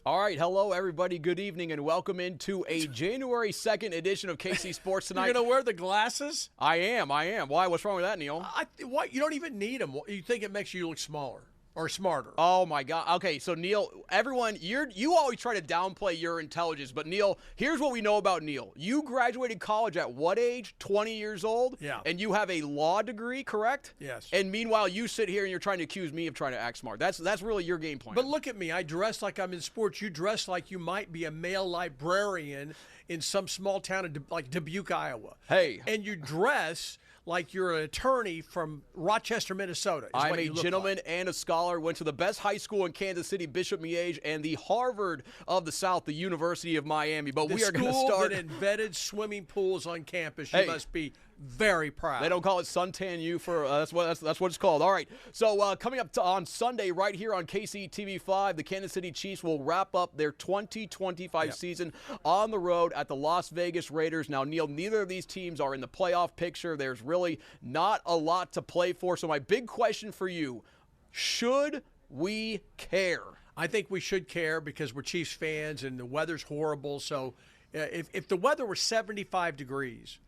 All right, hello everybody. Good evening and welcome into a January 2nd edition of KC Sports Tonight. You're going to wear the glasses? I am. Why? What's wrong with that, Neal? What? You don't even need them. You think it makes you look smaller or smarter? Oh my God. Okay, so Neal, everyone, you always try to downplay your intelligence, but Neal, here's what we know about Neal. You graduated college at what age? 20 years old? Yeah. And you have a law degree, correct? Yes. And meanwhile, you sit here and you're trying to accuse me of trying to act smart. That's really your game plan. But look at me. I dress like I'm in sports. You dress like you might be a male librarian in some small town like Dubuque, Iowa. Hey. And you dress like you're an attorney from Rochester, Minnesota. I'm a gentleman and a scholar. Went to the best high school in Kansas City, Bishop Miege, and the Harvard of the South, the University of Miami. But we are going to start. The school that invented swimming pools on campus. You must be very proud. They don't call it suntan U for that's what it's called. All right. So coming up on Sunday, right here on KCTV5, the Kansas City Chiefs will wrap up their 2025 season on the road at the Las Vegas Raiders. Now, Neal, neither of these teams are in the playoff picture. There's really not a lot to play for. So my big question for you: should we care? I think we should care because we're Chiefs fans and the weather's horrible. So if the weather were 75 degrees.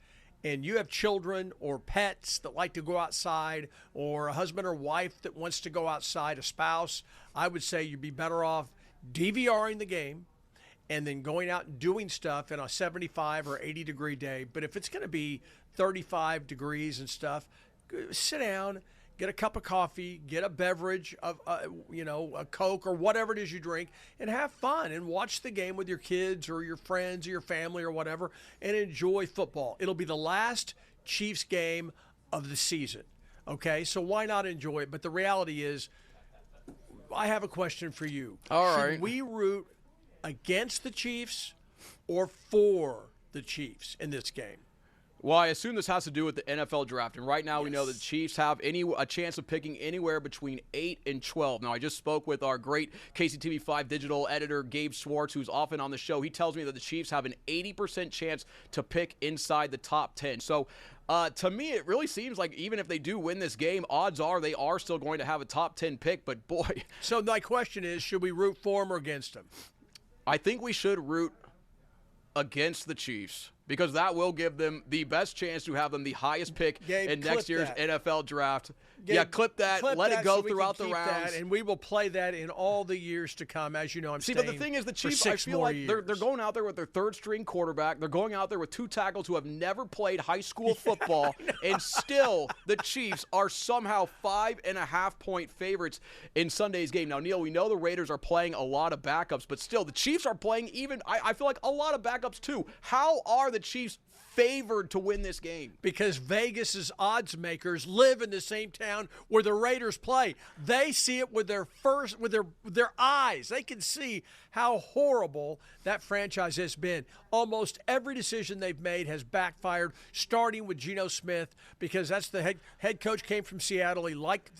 And you have children or pets that like to go outside, or a husband or wife that wants to go outside, a spouse, I would say you'd be better off DVRing the game and then going out and doing stuff in a 75 or 80 degree day. But if it's going to be 35 degrees and stuff, sit down, get a cup of coffee, get a beverage, a Coke or whatever it is you drink, and have fun and watch the game with your kids or your friends or your family or whatever, and enjoy football. It'll be the last Chiefs game of the season, okay? So why not enjoy it? But the reality is, I have a question for you. All Should right. we root against the Chiefs or for the Chiefs in this game? Well, I assume this has to do with the NFL draft, and right now we know that the Chiefs have a chance of picking anywhere between 8 and 12. Now, I just spoke with our great KCTV5 digital editor, Gabe Schwartz, who's often on the show. He tells me that the Chiefs have an 80% chance to pick inside the top 10. So, to me, it really seems like even if they do win this game, odds are they are still going to have a top 10 pick, but boy. So my question is, should we root for them or against them? I think we should root against the Chiefs, because that will give them the best chance to have them the highest pick in next year's NFL draft. Gabe, clip that. Let it go throughout the rounds. And we will play that in all the years to come. As you know, I'm but the thing is, the Chiefs, I feel like they're going out there with their third-string quarterback. They're going out there with two tackles who have never played high school football, and still the Chiefs are somehow 5.5-point favorites in Sunday's game. Now, Neal, we know the Raiders are playing a lot of backups, but still, the Chiefs are playing I feel like a lot of backups too. How are the Chiefs favored to win this game? Because Vegas's odds makers live in the same town where the Raiders play. They see it with their eyes. They can see how horrible that franchise has been. Almost every decision they've made has backfired, starting with Geno Smith, because that's the head coach came from Seattle. He liked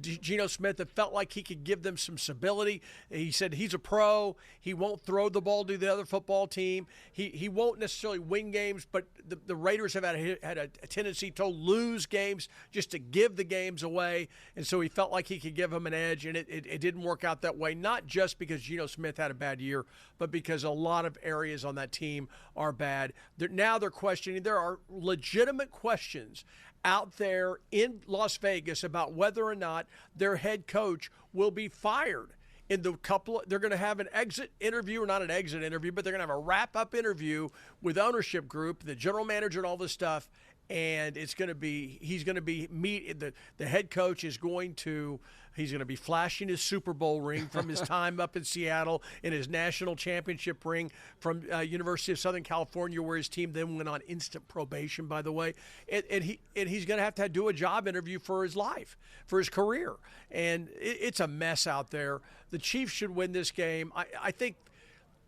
Geno Smith. It felt like he could give them some stability. He said he's a pro. He won't throw the ball to the other football team. He won't necessarily win games, but the Raiders have had a tendency to lose games just to give the games away, and so he felt like he could give them an edge, and it didn't work out that way, not just because Geno Smith had a bad year, but because a lot of areas on that team are bad. Now they're questioning. There are legitimate questions out there in Las Vegas about whether or not their head coach will be fired. They're going to have an exit interview, or not an exit interview, but they're going to have a wrap-up interview with ownership group, the general manager, and all this stuff. And he's going to be the head coach is going to be flashing his Super Bowl ring from his time up in Seattle, and his national championship ring from University of Southern California, where his team then went on instant probation, by the way. And he's going to have to do a job interview for his life, for his career. And it's a mess out there. The Chiefs should win this game. I think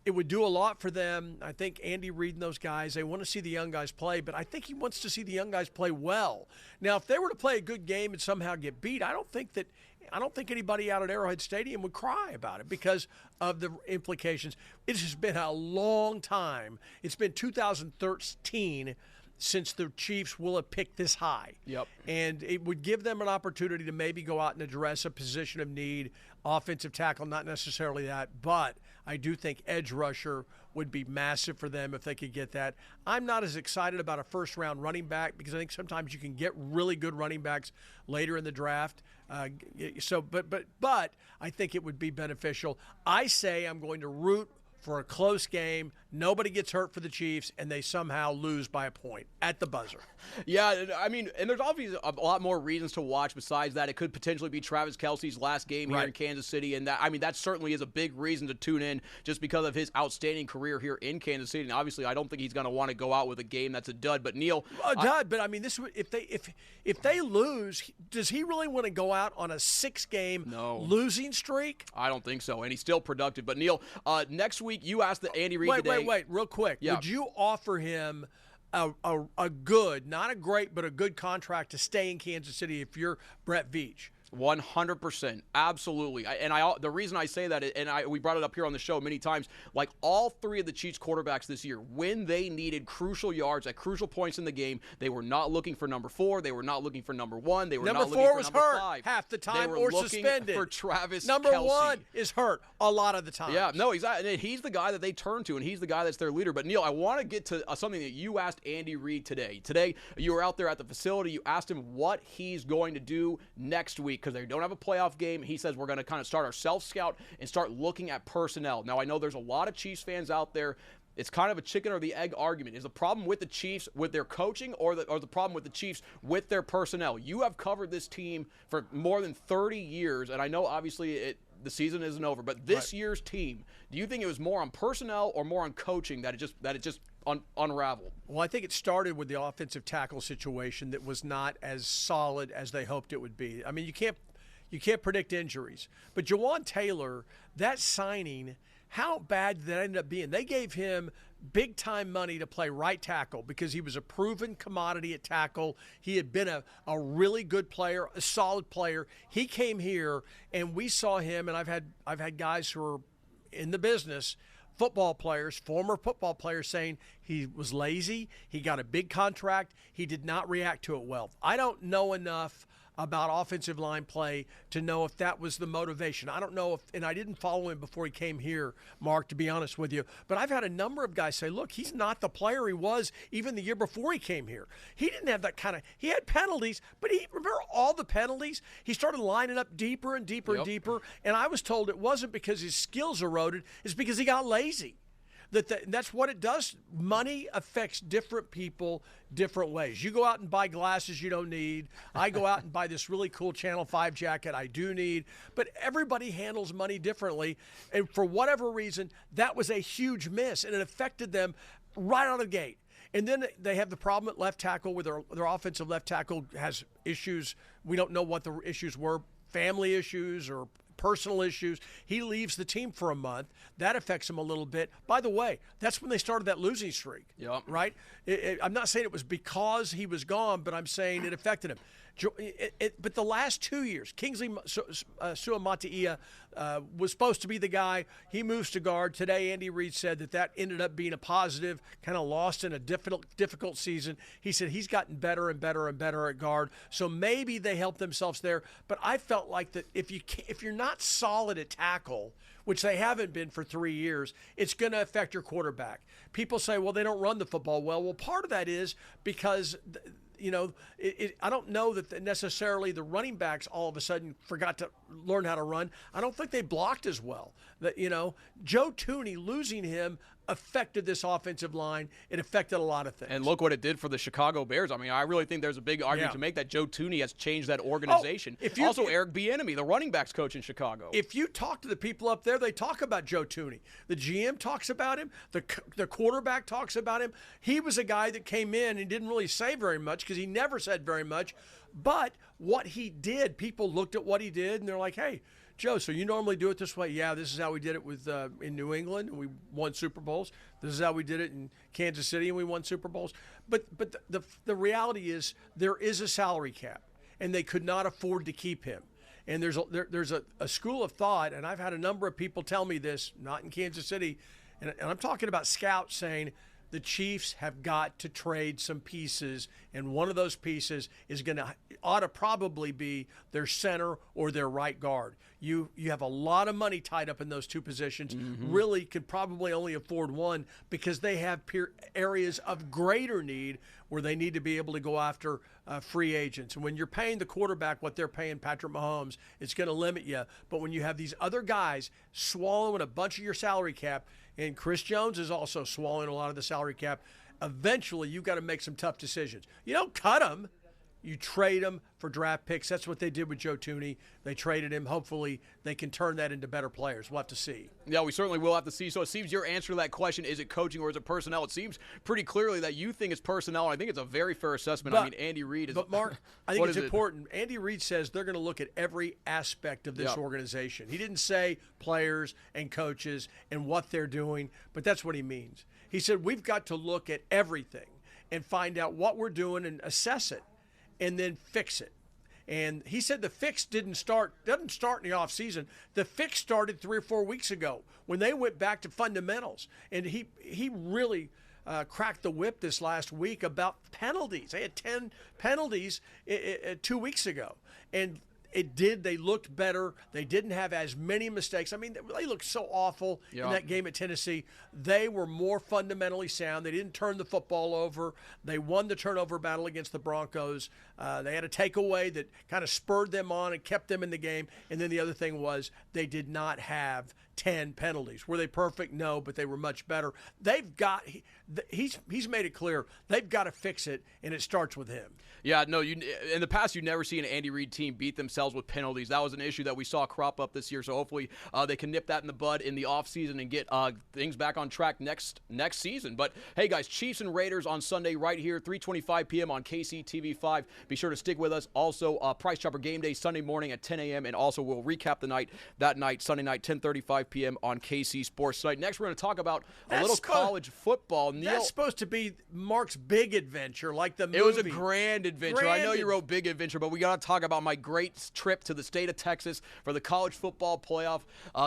it would do a lot for them. I think Andy Reid and those guys, they want to see the young guys play, but I think he wants to see the young guys play well. Now, if they were to play a good game and somehow get beat, I don't think anybody out at Arrowhead Stadium would cry about it because of the implications. It has been a long time. It's been 2013 since the Chiefs will have picked this high. Yep. And it would give them an opportunity to maybe go out and address a position of need, offensive tackle, not necessarily that, but I do think edge rusher would be massive for them if they could get that. I'm not as excited about a first-round running back because I think sometimes you can get really good running backs later in the draft. But I think it would be beneficial. I say I'm going to root for a close game. Nobody gets hurt for the Chiefs, and they somehow lose by a point at the buzzer. Yeah, I mean, and there's obviously a lot more reasons to watch besides that. It could potentially be Travis Kelce's last game here in Kansas City, and that certainly is a big reason to tune in just because of his outstanding career here in Kansas City. And obviously, I don't think he's going to want to go out with a game that's a dud. But Neal, dud. But I mean, this if they lose, does he really want to go out on a 6-game losing streak? I don't think so, and he's still productive. But Neal, next week you asked the Andy Reid today. Wait, real quick. Yeah. Would you offer him a good, not a great, but a good contract to stay in Kansas City if you're Brett Veach? 100%, absolutely. The reason I say that, and we brought it up here on the show many times, like all three of the Chiefs quarterbacks this year, when they needed crucial yards at crucial points in the game, they were not looking for number 4, they were not looking for number 1, they were not looking for number 5. Half the time, they were or looking suspended. For Travis number Kelce. 1 is hurt a lot of the time. Yeah, no, exactly. And he's the guy that they turn to, and he's the guy that's their leader. But Neal, I want to get to something that you asked Andy Reid today. Today, you were out there at the facility. You asked him what he's going to do next week because they don't have a playoff game. He says we're going to kind of start our self-scout and start looking at personnel. Now, I know there's a lot of Chiefs fans out there. It's kind of a chicken or the egg argument. Is the problem with the Chiefs with their coaching or the problem with the Chiefs with their personnel? You have covered this team for more than 30 years, and I know obviously the season isn't over, but this year's team, do you think it was more on personnel or more on coaching that it just unraveled? Well, I think it started with the offensive tackle situation that was not as solid as they hoped it would be. I mean, you can't predict injuries. But Jawan Taylor, that signing, how bad did that end up being? They gave him big-time money to play right tackle because he was a proven commodity at tackle. He had been a really good player, a solid player. He came here, and we saw him, and I've had guys who are in the business, football players, former football players, saying he was lazy, he got a big contract, he did not react to it well. I don't know enough about offensive line play to know if that was the motivation. I don't know if, and I didn't follow him before he came here, Mark, to be honest with you, but I've had a number of guys say, look, he's not the player he was even the year before he came here. He didn't have that kind of, he had penalties, but remember all the penalties? He started lining up deeper and deeper and deeper, and I was told it wasn't because his skills eroded, it's because he got lazy. That's what it does. Money affects different people different ways. You go out and buy glasses you don't need. I go out and buy this really cool Channel 5 jacket I do need. But everybody handles money differently. And for whatever reason, that was a huge miss, and it affected them right out of the gate. And then they have the problem at left tackle where their offensive left tackle has issues. We don't know what the issues were, family issues or personal issues. He leaves the team for a month. That affects him a little bit. By the way, that's when they started that losing streak, right? I'm not saying it was because he was gone, but I'm saying it affected him. But the last 2 years, Kingsley Suamataia was supposed to be the guy. He moves to guard. Today, Andy Reid said that ended up being a positive, kind of lost in a difficult season. He said he's gotten better and better and better at guard. So maybe they helped themselves there. But I felt like that if you're not solid at tackle, which they haven't been for 3 years, it's going to affect your quarterback. People say, well, they don't run the football well. Well, part of that is because I don't know that necessarily the running backs all of a sudden forgot to learn how to run. I don't think they blocked as well. Joe Thuney, losing him affected this offensive line. It affected a lot of things. And look what it did for the Chicago Bears. I mean, I really think there's a big argument to make that Joe Thuney has changed that organization. Also, Eric Bieniemy, the running backs coach in Chicago. If you talk to the people up there, they talk about Joe Thuney. The GM talks about him. The quarterback talks about him. He was a guy that came in and didn't really say very much because he never said very much. But what he did, people looked at what he did, and they're like, hey, Joe, so you normally do it this way? Yeah, this is how we did it with in New England, and we won Super Bowls. This is how we did it in Kansas City, and we won Super Bowls. But the reality is there is a salary cap, and they could not afford to keep him. And there's a school of thought, and I've had a number of people tell me this, not in Kansas City, and I'm talking about scouts saying the Chiefs have got to trade some pieces, and one of those pieces ought to probably be their center or their right guard. you have a lot of money tied up in those two positions. Really could probably only afford one because they have areas of greater need where they need to be able to go after free agents. And when you're paying the quarterback what they're paying Patrick Mahomes, it's going to limit you. But when you have these other guys swallowing a bunch of your salary cap, and Chris Jones is also swallowing a lot of the salary cap, eventually you've got to make some tough decisions. You don't cut them. You trade them for draft picks. That's what they did with Joe Thuney. They traded him. Hopefully, they can turn that into better players. We'll have to see. Yeah, we certainly will have to see. So it seems your answer to that question, is it coaching or is it personnel? It seems pretty clearly that you think it's personnel. I think it's a very fair assessment. I mean, Andy Reid is. But, Mark, I think it's important. Andy Reid says they're going to look at every aspect of this organization. He didn't say players and coaches and what they're doing, but that's what he means. He said we've got to look at everything and find out what we're doing and assess it, and then fix it. And he said the fix doesn't start in the offseason. The fix started 3 or 4 weeks ago when they went back to fundamentals. And he really cracked the whip this last week about penalties. They had 10 penalties 2 weeks ago. And they looked better. They didn't have as many mistakes. I mean, they looked so awful in that game at Tennessee. They were more fundamentally sound. They didn't turn the football over. They won the turnover battle against the Broncos. They had a takeaway that kind of spurred them on and kept them in the game. And then the other thing was they did not have 10 penalties. Were they perfect? No, but they were much better. He's made it clear they've got to fix it, and it starts with him. Yeah, no, in the past, you've never seen an Andy Reid team beat themselves with penalties. That was an issue that we saw crop up this year, so hopefully they can nip that in the bud in the offseason and get things back on track next season. But, hey, guys, Chiefs and Raiders on Sunday right here, 3:25 p.m. on KCTV5. Be sure to stick with us. Also, Price Chopper Game Day Sunday morning at 10 a.m., and also we'll recap that night, Sunday night, 10:35 p.m. on KC Sports Tonight. Next, we're going to talk about a little college football. Neal, that's supposed to be Mark's big adventure, like the movie. It was a grand adventure. I know you wrote big adventure, but we got to talk about my great trip to the state of Texas for the college football playoff.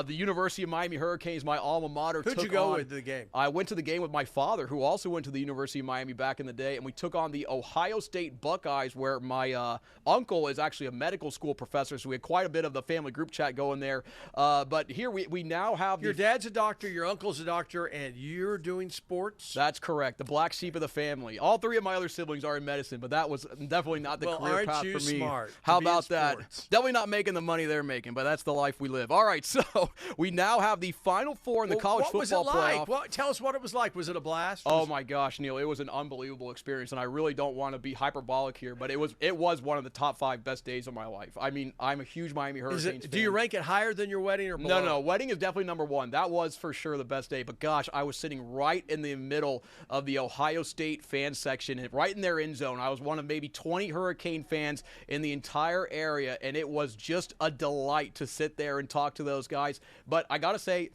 The University of Miami Hurricanes, my alma mater, Who'd you go with to the game? I went to the game with my father, who also went to the University of Miami back in the day, and we took on the Ohio State Buckeyes, where my uncle is actually a medical school professor, so we had quite a bit of the family group chat going there. But here we now have your dad's a doctor, your uncle's a doctor, and you're doing sports? That's correct. The black sheep of the family. All three of my other siblings are in medicine, but that was definitely not the career path for me. Smart How about that? Definitely not making the money they're making, but that's the life we live. All right, so we now have the Final Four in the college football playoff. Tell us what it was like. Was it a blast? Oh my gosh, Neal, it was an unbelievable experience, and I really don't want to be hyperbolic here, but it was one of the top 5 best days of my life. I mean, I'm a huge Miami Hurricanes fan. Do you rank it higher than your wedding or below? No. Wedding is definitely number 1. That was for sure the best day. But gosh, I was sitting right in the middle of the Ohio State fan section, right in their end zone. I was one of maybe 20 Hurricane fans in the entire area, and it was just a delight to sit there and talk to those guys. But I got to say,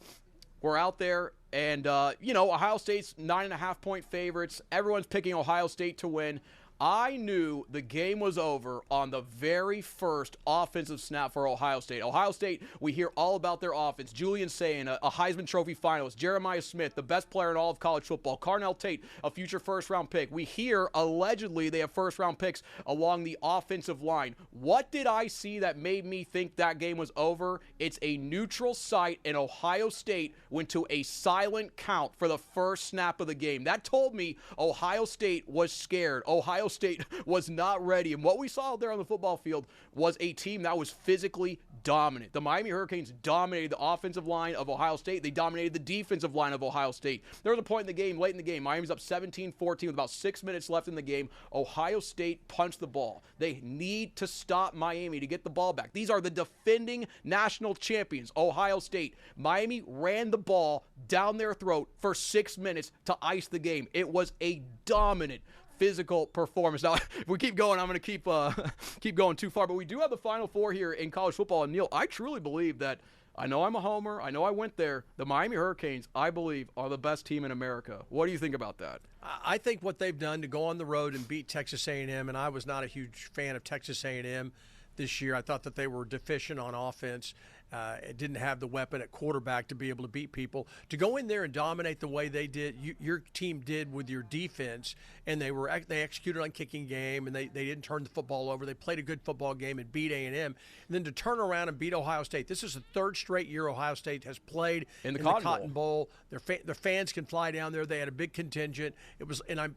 we're out there, and, Ohio State's 9.5-point favorites. Everyone's picking Ohio State to win. I knew the game was over on the very first offensive snap for Ohio State. Ohio State, we hear all about their offense. Julian Sayin, a Heisman Trophy finalist. Jeremiah Smith, the best player in all of college football. Carnell Tate, a future first-round pick. We hear, allegedly, they have first-round picks along the offensive line. What did I see that made me think that game was over? It's a neutral site, and Ohio State went to a silent count for the first snap of the game. That told me Ohio State was scared. Ohio State was not ready. And what we saw out there on the football field was a team that was physically dominant. The Miami Hurricanes dominated the offensive line of Ohio State. They dominated the defensive line of Ohio State. There was a point in the game, late in the game, Miami's up 17-14 with about 6 minutes left in the game. Ohio State punched the ball. They need to stop Miami to get the ball back. These are the defending national champions, Ohio State. Miami ran the ball down their throat for 6 minutes to ice the game. It was a dominant physical performance. Now, if we keep going, I'm going to keep going too far. But we do have the Final Four here in college football. And, Neal, I truly believe that, I know I'm a homer, I know I went there, the Miami Hurricanes, I believe, are the best team in America. What do you think about that? I think what they've done to go on the road and beat Texas A&M, and I was not a huge fan of Texas A&M this year. I thought that they were deficient on offense. It didn't have the weapon at quarterback to be able to beat people. To go in there and dominate the way they did, your team did with your defense, and they executed on kicking game, and they didn't turn the football over. They played a good football game and beat A&M. And then to turn around and beat Ohio State. This is the third straight year Ohio State has played in the Cotton Bowl. Their fans can fly down there. They had a big contingent.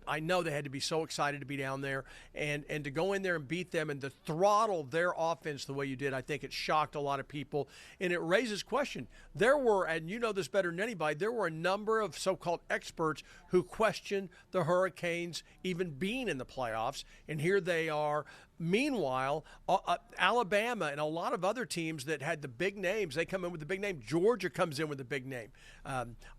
I know they had to be so excited to be down there, and to go in there and beat them and to throttle their offense the way you did. I think it shocked a lot of people. And it raises question. There were, and you know this better than anybody, there were a number of so-called experts who questioned the Hurricanes even being in the playoffs, and here they are. Meanwhile, Alabama and a lot of other teams that had the big names, they come in with the big name. Georgia comes in with a big name.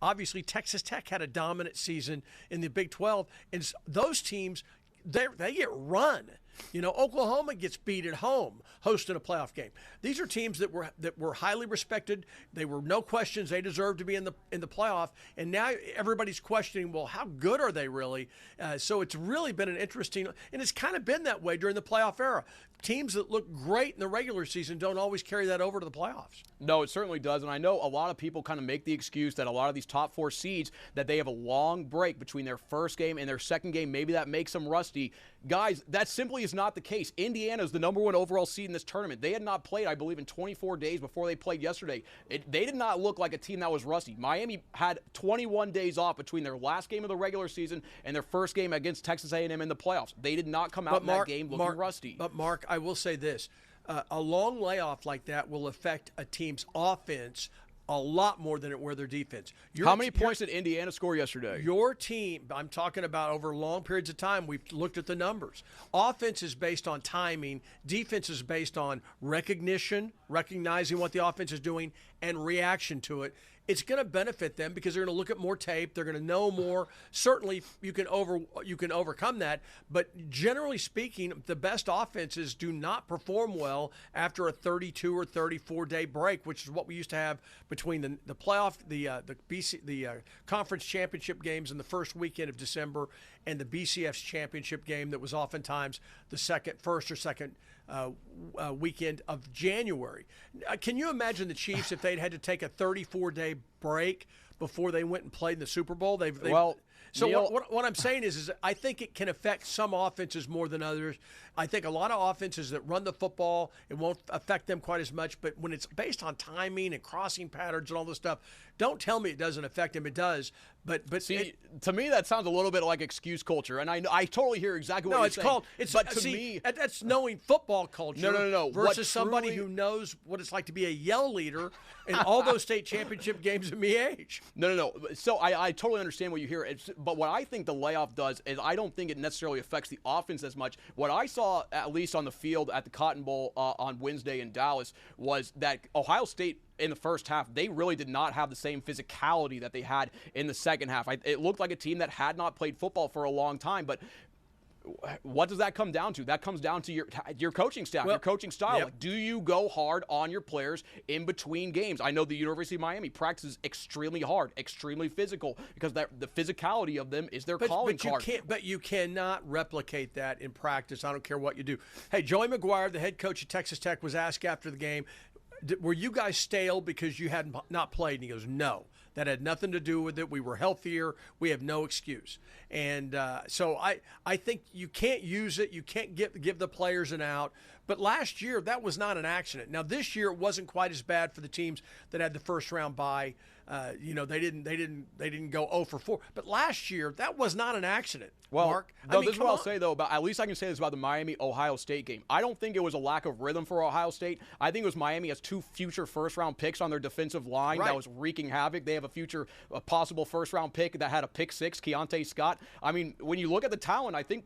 Obviously, Texas Tech had a dominant season in the Big 12, and those teams, they get run. You know, Oklahoma gets beat at home hosting a playoff game. These are teams that were highly respected. They were no questions they deserved to be in the playoff. And now everybody's questioning, well, how good are they really? So it's really been an interesting, and it's kind of been that way during the playoff era. Teams that look great in the regular season don't always carry that over to the playoffs. No, it certainly does. And I know a lot of people kind of make the excuse that a lot of these top 4 seeds, that they have a long break between their first game and their second game. Maybe that makes them rusty. Guys, that simply is not the case. Indiana is the #1 overall seed in this tournament. They had not played, I believe, in 24 days before they played yesterday. They did not look like a team that was rusty. Miami had 21 days off between their last game of the regular season and their first game against Texas A&M in the playoffs. They did not come out in that game looking rusty. But, Mark, I will say this. A long layoff like that will affect a team's offense a lot more than it will their defense. How many points did Indiana score yesterday? Your team, I'm talking about over long periods of time, we've looked at the numbers. Offense is based on timing. Defense is based on recognition, recognizing what the offense is doing, and reaction to it. It's going to benefit them because they're going to look at more tape. They're going to know more. Certainly, you can overcome that. But generally speaking, the best offenses do not perform well after a 32 or 34-day break, which is what we used to have between the playoff, the conference championship games in the first weekend of December and the BCF's championship game that was oftentimes the first or second weekend of January. Can you imagine the Chiefs if they'd had to take a 34-day break before they went and played in the Super Bowl? So Neal, what I'm saying is I think it can affect some offenses more than others. I think a lot of offenses that run the football, it won't affect them quite as much. But when it's based on timing and crossing patterns and all this stuff, don't tell me it doesn't affect them. It does. But see, to me, that sounds a little bit like excuse culture, and I totally hear exactly what you're saying. But to me, that's knowing football culture. No. Versus somebody who knows what it's like to be a yell leader in all those state championship games at me age. No. So I totally understand what you hear. But what I think the layoff does is I don't think it necessarily affects the offense as much. What I saw, at least on the field at the Cotton Bowl on Wednesday in Dallas, was that Ohio State, in the first half, they really did not have the same physicality that they had in the second half. It looked like a team that had not played football for a long time, but what does that come down to? That comes down to your coaching staff, your coaching style. Yep. Like, do you go hard on your players in between games? I know the University of Miami practices extremely hard, extremely physical, because the physicality of them is their calling card. But you cannot replicate that in practice. I don't care what you do. Hey, Joey McGuire, the head coach of Texas Tech, was asked after the game, were you guys stale because you had not played? And he goes, no. That had nothing to do with it. We were healthier. We have no excuse. And so I think you can't use it. You can't give the players an out. But last year, that was not an accident. Now, this year, it wasn't quite as bad for the teams that had the first round bye. They didn't go 0 for 4. But last year, that was not an accident. Well, Mark, this is what I'll say, though, about at least I can say this about the Miami-Ohio State game. I don't think it was a lack of rhythm for Ohio State. I think it was Miami has 2 future first-round picks on their defensive line that was wreaking havoc. They have a possible first-round pick that had a pick 6, Keontae Scott. I mean, when you look at the talent, I think,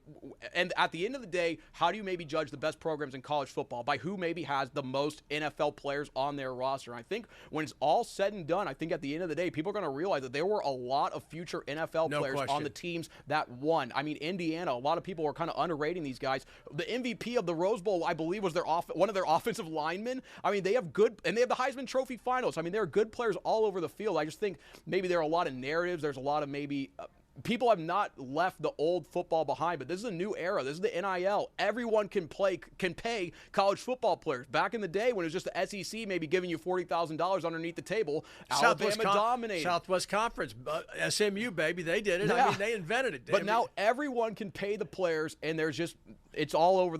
and at the end of the day, how do you maybe judge the best programs in college football? By who maybe has the most NFL players on their roster. And I think when it's all said and done, I think at the end of the day, people are going to realize that there were a lot of future NFL players on the teams that won. I mean, Indiana, a lot of people were kind of underrating these guys. The MVP of the Rose Bowl, I believe, was one of their offensive linemen. I mean, they have the Heisman Trophy finals. I mean, there are good players all over the field. I just think maybe there are a lot of narratives. There's a lot of maybe people have not left the old football behind, but this is a new era. This is the NIL. Everyone can pay college football players. Back in the day when it was just the SEC maybe giving you $40,000 underneath the table, Alabama dominated. Southwest Conference, SMU, baby, they did it. Yeah. I mean, they invented it. But now everyone can pay the players, and there's just it's all over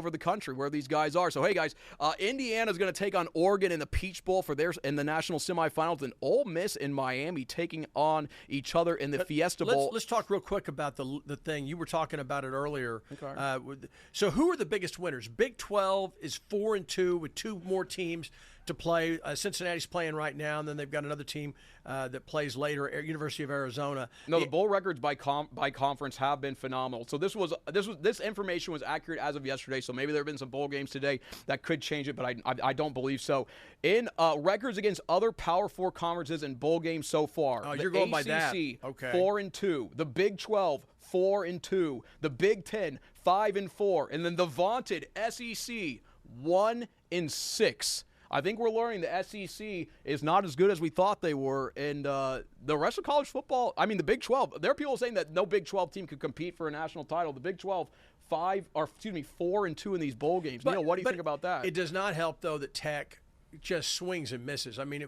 the country where these guys are. So hey guys, Indiana's going to take on Oregon in the Peach Bowl in the national semifinals, and Ole Miss and Miami taking on each other in the Fiesta Bowl. Let's talk real quick about the thing you were talking about it earlier. Okay. So who are the biggest winners? Big 12 is 4-2 with 2 more teams to play. Cincinnati's playing right now, and then they've got another team that plays later, University of Arizona. No, the bowl records by conference have been phenomenal. So this information was accurate as of yesterday. So maybe there have been some bowl games today that could change it, but I don't believe so. In records against other Power 4 conferences and bowl games so far, you're going by that. Okay. 4-2, the Big 12 4-2, the Big 10 5-4, and then the vaunted SEC 1-6. I think we're learning the SEC is not as good as we thought they were, and the rest of college football, I mean, the Big 12, there are people saying that no Big 12 team could compete for a national title. The Big 12, 4-2 in these bowl games. Neal, what do you think about that? It does not help, though, that Tech just swings and misses. I mean,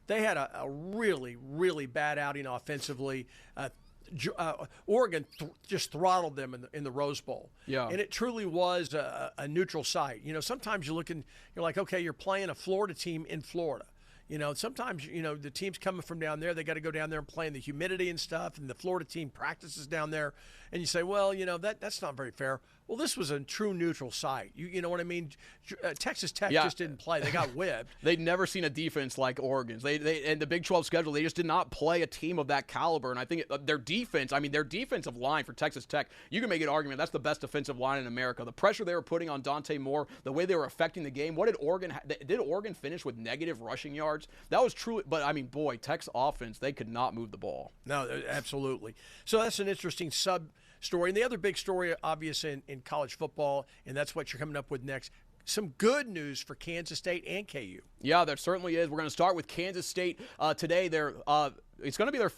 they had a really, really bad outing offensively. Oregon just throttled them in the Rose Bowl. Yeah. And it truly was a neutral site. You know, sometimes you're like, okay, you're playing a Florida team in Florida. You know, sometimes, the team's coming from down there. They got to go down there and play in the humidity and stuff, and the Florida team practices down there. And you say, well, that's not very fair. Well, this was a true neutral site. You know what I mean? Texas Tech just didn't play. They got whipped. They'd never seen a defense like Oregon's. They in the Big 12 schedule, they just did not play a team of that caliber. And I think their defensive line for Texas Tech, you can make an argument that's the best defensive line in America. The pressure they were putting on Dante Moore, the way they were affecting the game. What did Oregon did Oregon finish with negative rushing yards? That was truly, but I mean, boy, Tech's offense, they could not move the ball. No, absolutely. So that's an interesting story. And the other big story, obviously, in college football, and that's what you're coming up with next, some good news for Kansas State and KU. Yeah, there certainly is. We're going to start with Kansas State today. It's going to be their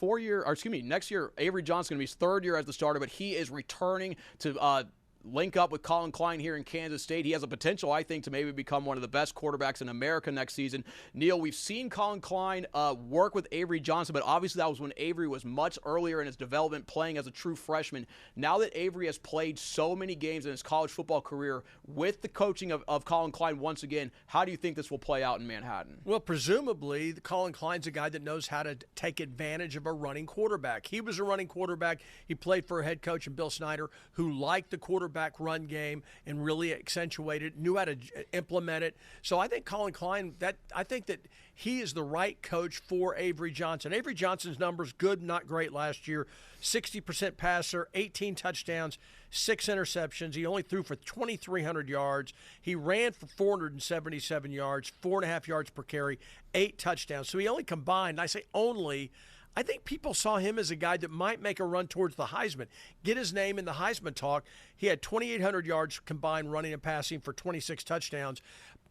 next year, Avery Johnson's going to be his 3rd year as the starter, but he is returning to link up with Colin Klein here in Kansas State. He has a potential, I think, to maybe become one of the best quarterbacks in America next season. Neal, we've seen Colin Klein work with Avery Johnson, but obviously that was when Avery was much earlier in his development, playing as a true freshman. Now that Avery has played so many games in his college football career with the coaching of Colin Klein once again, how do you think this will play out in Manhattan? Well, presumably, Colin Klein's a guy that knows how to take advantage of a running quarterback. He was a running quarterback. He played for a head coach in Bill Snyder who liked the quarterback run game and really accentuated, knew how to implement it. So I think Colin Klein, I think that he is the right coach for Avery Johnson. Avery Johnson's numbers, good, not great last year. 60% passer, 18 touchdowns, 6 interceptions. He only threw for 2,300 yards. He ran for 477 yards, 4.5 yards per carry, 8 touchdowns. So he only combined, I say only, I think people saw him as a guy that might make a run towards the Heisman, get his name in the Heisman talk. He had 2,800 yards combined running and passing for 26 touchdowns.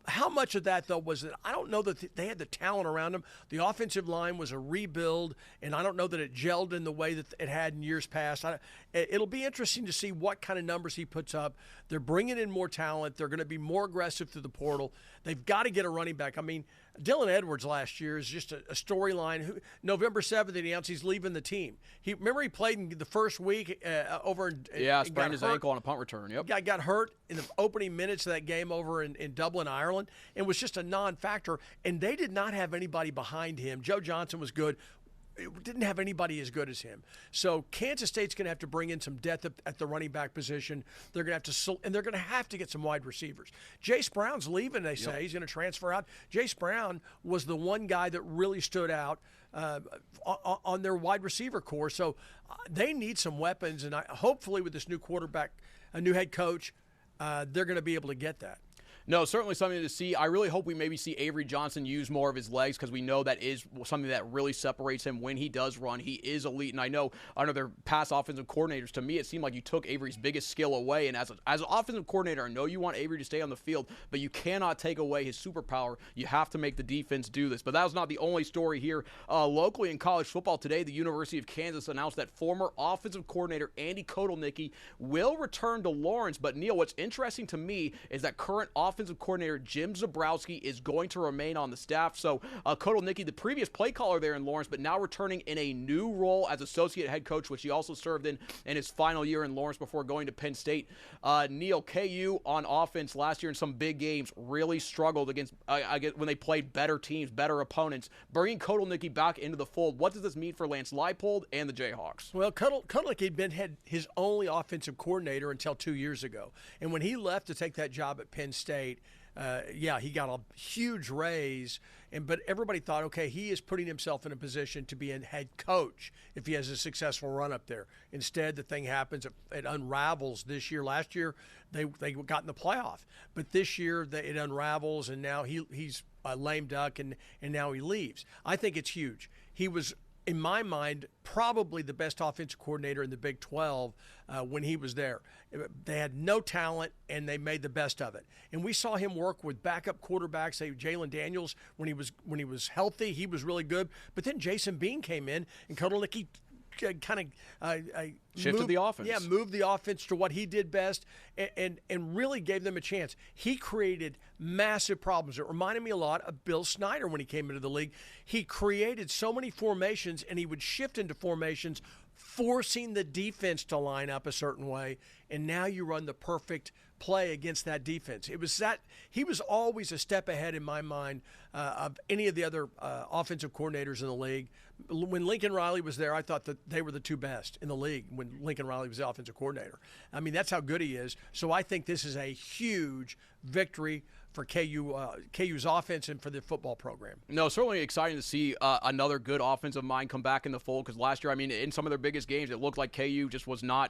How much of that, though, was that I don't know that they had the talent around him. The offensive line was a rebuild, and I don't know that it gelled in the way that it had in years past. It'll be interesting to see what kind of numbers he puts up. They're bringing in more talent. They're going to be more aggressive through the portal. They've got to get a running back. I mean, Dylan Edwards last year is just a storyline. November 7th, he announced he's leaving the team. Remember he played in the first week over in sprained his ankle on a punt return. Yep. Got hurt in the opening minutes of that game over in Dublin, Ireland, and was just a non-factor. And they did not have anybody behind him. Joe Johnson was good. It didn't have anybody as good as him. So Kansas State's going to have to bring in some depth at the running back position. They're going to have to get some wide receivers. Jace Brown's leaving, they say. Yep. He's going to transfer out. Jace Brown was the one guy that really stood out on their wide receiver core. So they need some weapons, and hopefully with this new quarterback, a new head coach, they're going to be able to get that. No, certainly something to see. I really hope we maybe see Avery Johnson use more of his legs because we know that is something that really separates him when he does run. He is elite, and I know under their past offensive coordinators, to me it seemed like you took Avery's biggest skill away, and as an offensive coordinator, I know you want Avery to stay on the field, but you cannot take away his superpower. You have to make the defense do this. But that was not the only story here. Locally in college football today, the University of Kansas announced that former offensive coordinator Andy Kotelnicki will return to Lawrence. But Neal, what's interesting to me is that current offensive coordinator Jim Zebrowski is going to remain on the staff. So Kotelnicki, the previous play caller there in Lawrence, but now returning in a new role as associate head coach, which he also served in his final year in Lawrence before going to Penn State. Neal, KU on offense last year in some big games really struggled against when they played better teams, better opponents. Bringing Kotelnicki back into the fold, what does this mean for Lance Leipold and the Jayhawks? Well, Kotelnicki had his only offensive coordinator until 2 years ago. And when he left to take that job at Penn State, he got a huge raise, but everybody thought, okay, he is putting himself in a position to be a head coach if he has a successful run up there. Instead, the thing happens, it unravels this year. Last year, they got in the playoff, but this year it unravels, and now he's a lame duck, and now he leaves. I think it's huge. He was, in my mind, probably the best offensive coordinator in the Big 12 when he was there. They had no talent, and they made the best of it. And we saw him work with backup quarterbacks. Say Jalen Daniels, when he was healthy, he was really good. But then Jason Bean came in, and Kotelnicki kind of shifted the offense. Yeah, moved the offense to what he did best, and really gave them a chance. He created massive problems. It reminded me a lot of Bill Snyder when he came into the league. He created so many formations, and he would shift into formations, forcing the defense to line up a certain way, and now you run the perfect play against that defense. It was that he was always a step ahead in my mind of any of the other offensive coordinators in the league. When Lincoln Riley was there, I thought that they were the two best in the league when Lincoln Riley was the offensive coordinator. I mean, that's how good he is. So I think this is a huge victory for KU's offense and for the football program. No, certainly exciting to see another good offensive mind come back in the fold, because last year, I mean, in some of their biggest games, it looked like KU just was not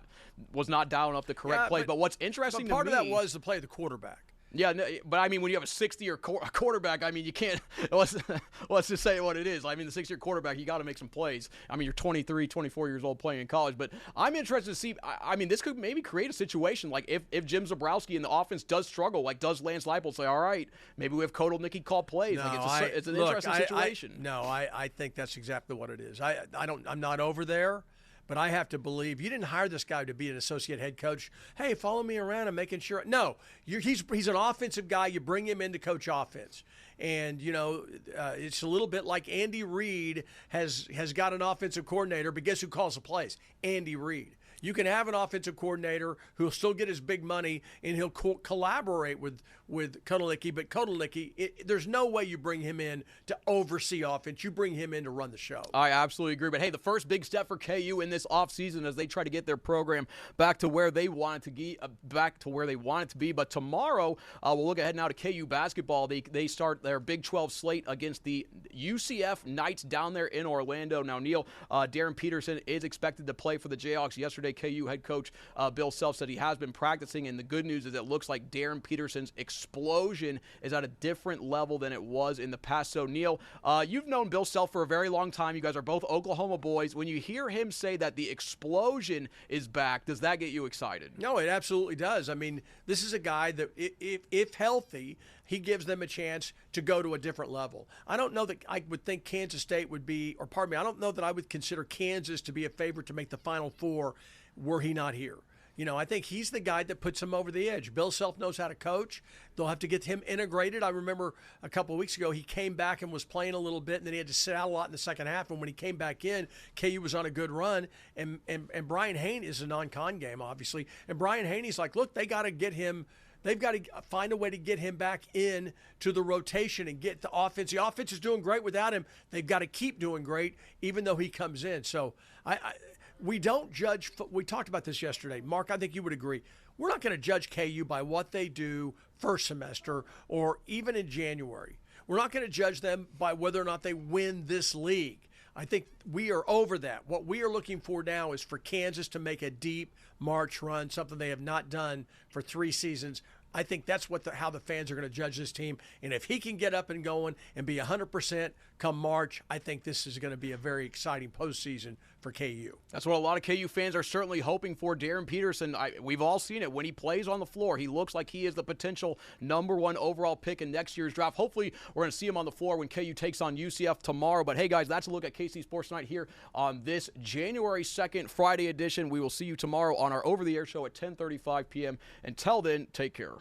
dialing up the correct play. But what's interesting to me, part of that was the play of the quarterback. Yeah, no, but I mean, when you have a 60-year quarterback, I mean, you can't. Let's just say what it is. I mean, the 60-year quarterback, you got to make some plays. I mean, you're 23, 24 years old playing in college, but I'm interested to see. I mean, this could maybe create a situation like if Jim Zebrowski and the offense does struggle, like does Lance Leipold say, all right, maybe we have Kotelnicki call plays. No, like it's an interesting situation. I think that's exactly what it is. I'm not over there. But I have to believe you didn't hire this guy to be an associate head coach. Hey, follow me around and making sure. No, he's an offensive guy. You bring him in to coach offense. And, it's a little bit like Andy Reid has got an offensive coordinator, but guess who calls the plays? Andy Reid. You can have an offensive coordinator who'll still get his big money, and he'll collaborate with Kotelnicki. But Kotelnicki, there's no way you bring him in to oversee offense. You bring him in to run the show. I absolutely agree. But, hey, the first big step for KU in this offseason as they try to get their program back to where they want it to be. But tomorrow, we'll look ahead now to KU basketball. They start their Big 12 slate against the UCF Knights down there in Orlando. Now, Neal, Darren Peterson is expected to play for the Jayhawks. Yesterday, KU head coach Bill Self said he has been practicing, and the good news is it looks like Darren Peterson's explosion is at a different level than it was in the past. So, Neal, you've known Bill Self for a very long time. You guys are both Oklahoma boys. When you hear him say that the explosion is back, does that get you excited? No, it absolutely does. I mean, this is a guy that, if healthy, he gives them a chance to go to a different level. I don't know that I would think Kansas State would be, I don't know that I would consider Kansas to be a favorite to make the Final Four were he not here. I think he's the guy that puts him over the edge. Bill Self knows how to coach. They'll have to get him integrated. I remember a couple of weeks ago, he came back and was playing a little bit, and then he had to sit out a lot in the second half. And when he came back in, KU was on a good run. And Brian Haney is a non-con game, obviously. And Brian Haney's like, look, they got to get him. They've got to find a way to get him back in to the rotation and get the offense. The offense is doing great without him. They've got to keep doing great, even though he comes in. So we don't judge. We talked about this yesterday. Mark, I think you would agree. We're not going to judge KU by what they do first semester or even in January. We're not going to judge them by whether or not they win this league. I think we are over that. What we are looking for now is for Kansas to make a deep March run, something they have not done for 3 seasons. I think that's how the fans are going to judge this team. And if he can get up and going and be 100% come March, I think this is going to be a very exciting postseason for KU. That's what a lot of KU fans are certainly hoping for. Darren Peterson, we've all seen it. When he plays on the floor, he looks like he is the potential #1 overall pick in next year's draft. Hopefully, we're going to see him on the floor when KU takes on UCF tomorrow. But, hey, guys, that's a look at KC Sports Night here on this January 2nd, Friday edition. We will see you tomorrow on our Over the Air show at 10:35 p.m. Until then, take care.